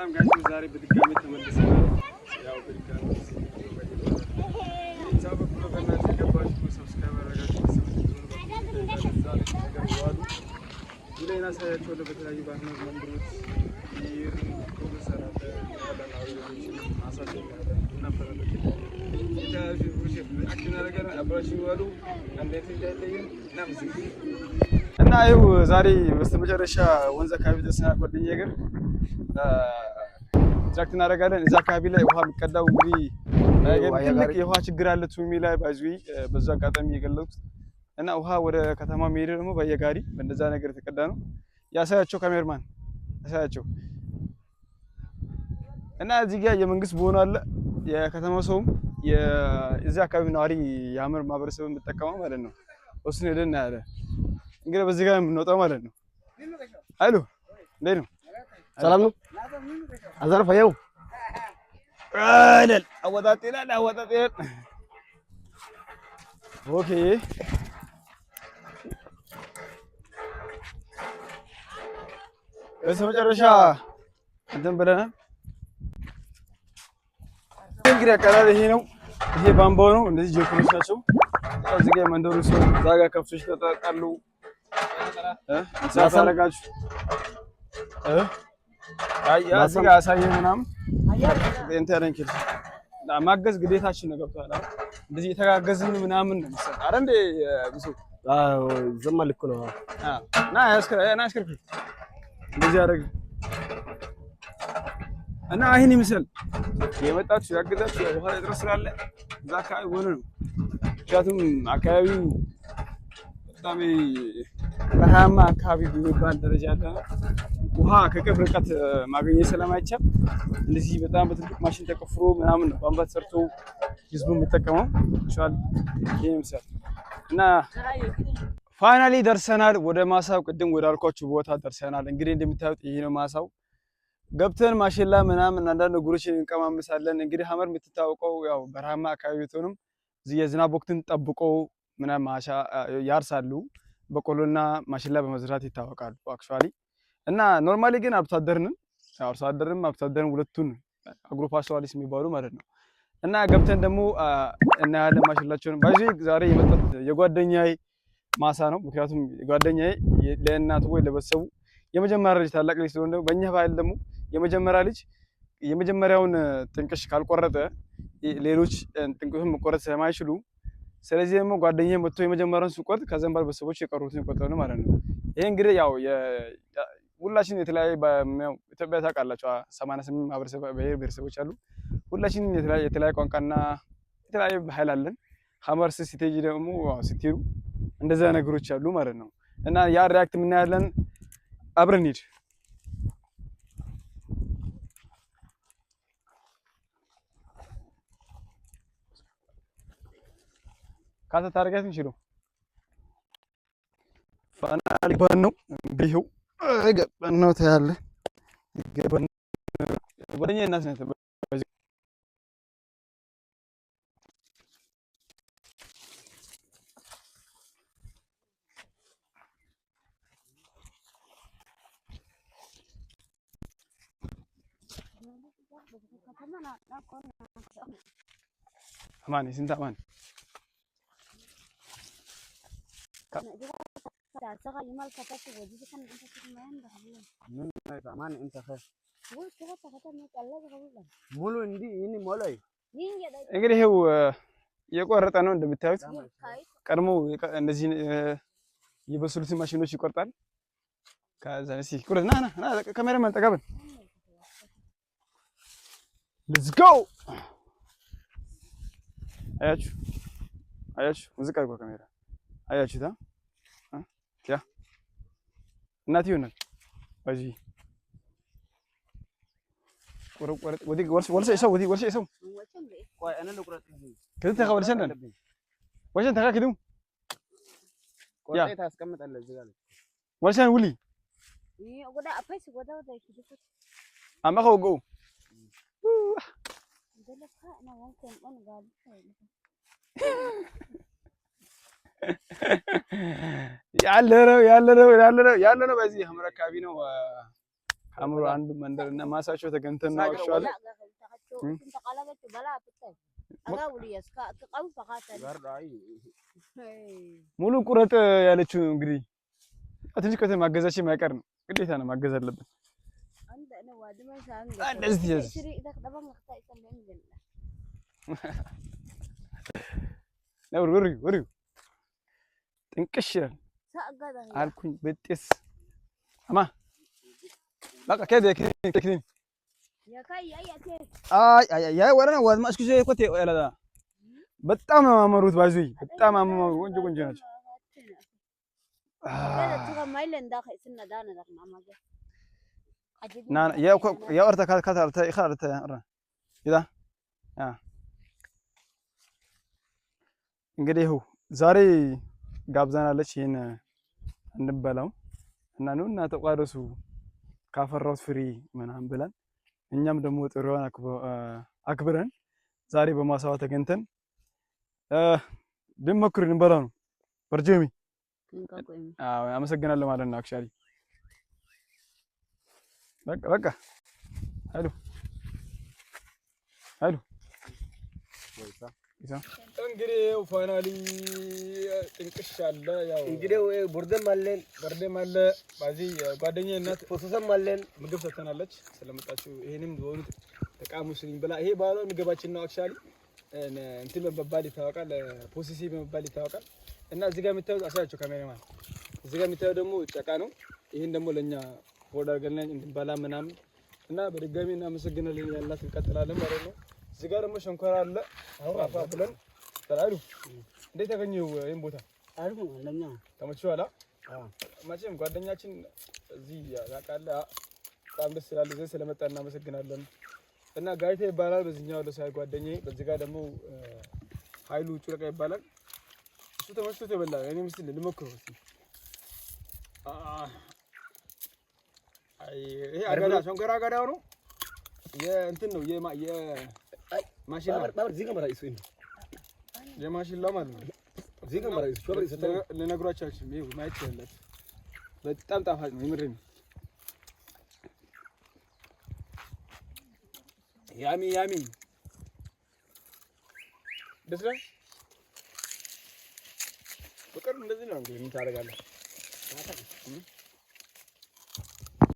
ሰላም ጋይስ ዛሬ በድጋሚ ተመልሰናል። ያው በድጋሚ ታው በፕሮግራም ተገባችሁ ሰብስክራይብ አድርጋችሁ ሌላ ሳያቸው ለበተለያዩ ባንክ መንደሮች ይሩሰራለ ያላላው አሳቸው ነበር እና ይኸው ዛሬ በስተመጨረሻ ወንዝ አካባቢ ደርሰናል። ጓደኛዬ ጋር ትራክት እናደርጋለን። እዛ አካባቢ ላይ ውሃ የሚቀዳው እንግዲህ ትልቅ የውሃ ችግር አለ ቱሚ ላይ ባይዙይ በዛ አጋጣሚ የገለጹት እና ውሃ ወደ ከተማ መሄድ ደግሞ በየጋሪ በእንደዛ ነገር የተቀዳ ነው። ያሳያቸው ካሜራማን ያሳያቸው እና እዚህ ጋር የመንግስት ቦኖ አለ የከተማው ሰውም የዚህ አካባቢ ነዋሪ የሀመር ማህበረሰብ የምጠቀመው ማለት ነው። እሱን ሄደን እናያለን። እንግዲህ በዚህ ጋር የምንወጣው ማለት ነው። አይሉ እንዴት ነው? ሰላም ነው? አዘርፈ ያው አይደል አወጣጥ ይላል አወጣጥ ይላል። ኦኬ በስተመጨረሻ እንትን ብለናል። እንግዲህ አቀራረብ ይሄ ነው። ይሄ ባምባው ነው። እንደዚህ ጆኮች ናቸው። እዚህ ጋር መንደሩ ሰው እዛ ጋር ከብቶች ተጠቃሉ። እንስሳት አደረጋችሁ እዚህ ጋር አሳየን ምናምን እንትን ያደንክል ማገዝ ግዴታችን ነው። ገብቶሃል? እንደዚህ የተጋገዝን ምናምን ነው መሰለህ። አረ እንደ ብሶ ዘማ ልክ ነው። ና ያስከርክ እንደዚህ አደረግ እና ይሄን ይመስል የመጣችሁ ያገዛችሁ ውሃ እጥረት ስላለ እዛ አካባቢ ሆነ ነው። ምክንያቱም አካባቢው በጣም በረሃማ አካባቢ በሚባል ደረጃ አለ። ውሃ ከቅርብ ርቀት ማግኘት ስለማይቻል እንደዚህ በጣም በትልቅ ማሽን ተቆፍሮ ምናምን ነው ቧንቧ ተሰርቶ ህዝቡ የሚጠቀመው ይችላል። ይሄን ይመስል እና ፋይናሊ ደርሰናል ወደ ማሳው። ቅድም ወዳልኳችሁ ቦታ ደርሰናል። እንግዲህ እንደምታዩት ይሄ ነው ማሳው። ገብተን ማሽላ ምናምን አንዳንድ ነገሮችን እንቀማምሳለን። እንግዲህ ሀመር የምትታወቀው ያው በረሃማ አካባቢ ቢሆንም እዚህ የዝናብ ወቅትን ጠብቆ ምናምን ማሻ ያርሳሉ። በቆሎና ማሽላ በመዝራት ይታወቃሉ አክቹአሊ። እና ኖርማሊ ግን አርሶ አደርን አርሶ አደርን ሁለቱን አግሮ ፓስቶራሊስት የሚባሉ ማለት ነው። እና ገብተን ደግሞ እናያለን ማሽላቸውን። ባይዚ ዛሬ የመጣት የጓደኛዬ ማሳ ነው። ምክንያቱም ጓደኛዬ ለእናቱ ወይ ለቤተሰቡ የመጀመሪያ ልጅ ታላቅ ልጅ ስለሆነ በእኛ ባህል ደግሞ የመጀመሪያ ልጅ የመጀመሪያውን ጥንቅሽ ካልቆረጠ ሌሎች ጥንቅሹን መቆረጥ ስለማይችሉ፣ ስለዚህ ደግሞ ጓደኛዬ መጥቶ የመጀመሪያውን ሲቆርጥ ከዛም በኋላ ቤተሰቦች የቀሩትን ይቆርጣሉ ማለት ነው። ይሄ እንግዲህ ያው ሁላችን የተለያየ ኢትዮጵያ ታውቃላችሁ 88 ማህበረሰብ ብሔረሰቦች አሉ። ሁላችን የተለያየ ቋንቋና የተለያየ ባህል አለን። ሀመር ስትሄጂ ደግሞ ስትሄዱ እንደዛ ነገሮች አሉ ማለት ነው። እና ያ ሪያክት የምናያለን። አብረን እንሂድ። ካታ ታርጋትን ሽሎ ፋናሊ ባነው ቢሁ ገበነው ታያለ ገበነ ወደኛ እናስ ነው አማን ስንት አማን ترى يمال كتبت وجدي كان انت كمان بحبله من زمان انت خير هو كده كتبت الله بقول ሙሉ እንዲህ ሞላይ እንግዲህ ይሄው የቆረጠ ነው እንደምታዩት። ቀድሞ እነዚህ የበሰሉትን ማሽኖች ይቆርጣል። ከዛ እስኪ ቁረጥ ና ካሜራማን ጠጋበል ሌትስ ጎ። አያችሁ ሙዚቃ ይቆ ካሜራ አያችሁታ ያ እናት ይሆናል ባጂ ቆረጥ ወዲ ወልሰ ይሰው ወዲ ወልሰ ይሰው ቆይ እኔ ልቁረጥ ከዚህ ተቀበልሰን ወልሰን ተካክዱ ቆርጠህ ታስቀምጣለህ እዚህ ጋር ወልሰን ውሊ ወዳ አፋይስ ወዳ ይችላል አማኸው ጎ እንደለካ انا ممكن انا قاعد ያለ ነው በዚህ ሀመር አካባቢ ነው። አምሮ አንዱ መንደርና ማሳቸው ተገንተን ነው አክቹአሊ ሙሉ ቁረጥ ያለችው እንግዲህ ትንሽ ከተማ ማገዛችን ማይቀር ነው ግዴታ ነው ማገዝ አለብን እንደዚህ ነው ወሪ ጥንቅሽ አልኩኝ በጤስ አማ በቃ ከደ ከክኒ አይ ወራና ዋዝ ማስኩ ኮቴ ያላዳ በጣም አመሩት ባዙይ በጣም አመሩ ወንጀ ወንጀ ናቸው ና ያ ወርታ ካታ ይخالተ ይዳ እንግዲህ ዛሬ ጋብዛናለች ይሄን እንበላው እና ነውና ተቋደሱ ካፈራውት ፍሪ ምናምን ብለን እኛም ደግሞ ጥሩዋን አክብረን ዛሬ በማሳዋ ተገንተን ደምኩርን እንበላው ነው በርጀሚ አመሰግናለሁ ማለት ነው አክቹአሊ በቃ ሄሎ እንግዲህ ፋይናሊ ጥንቅሽ አለ ያው እንግዲህ ቦርደም አለን ባዚህ ጓደኛዬ እናት ፎቶሰም አለን ምግብ ሰተናለች ስለመጣችሁ ይሄንም ዞኑ ተቃሙስልኝ ብላ ይሄ ባለው ምግባችን ነው አክቹአሊ እንትን በመባል ይታወቃል ፖሲሲ በመባል ይታወቃል እና እዚህ ጋር የምታዩት አሳያችሁ ካሜራማን እዚህ ጋር የምታዩት ደግሞ ጨቃ ነው ይሄን ደግሞ ለኛ ፎርድ አድርገን እንድንበላ ምናምን እና በድጋሚ እናመሰግናለን ያላት እንቀጥላለን ማለት ነው እዚህ ጋር ደግሞ ሸንኮራ አለ አውራፋ ብለን ተላሉ እንዴት ያገኘው ይሄን ቦታ አሪፍ ነው ለኛ ተመችቷል መቼም ጓደኛችን እዚህ ያቃለ በጣም ደስ ይላል እዚህ ስለመጣ እናመሰግናለን እና ጋይቴ ይባላል በዚህኛው ለሳይ ጓደኛዬ በዚህ ጋር ደግሞ ኃይሉ ጩለቃ ይባላል እሱ ተመችቶት ይበላል እኔ ምስል ልሞክረው እስቲ ይሄ አገዳ ሸንኮራ አገዳው ነው የእንትን ነው የማሽላ ባር ዚጋ መራይሱ የማሽላ ማለት ነው ዚጋ መራይሱ ሾብሪ ሰተ ለነግሯቻችሁ ይሄ ማይት ያለት በጣም ጣፋጭ ነው የምሬን ያሚ ደስ ይላል በቀር እንደዚህ ነው እንግዲህ ምን ታደርጋለህ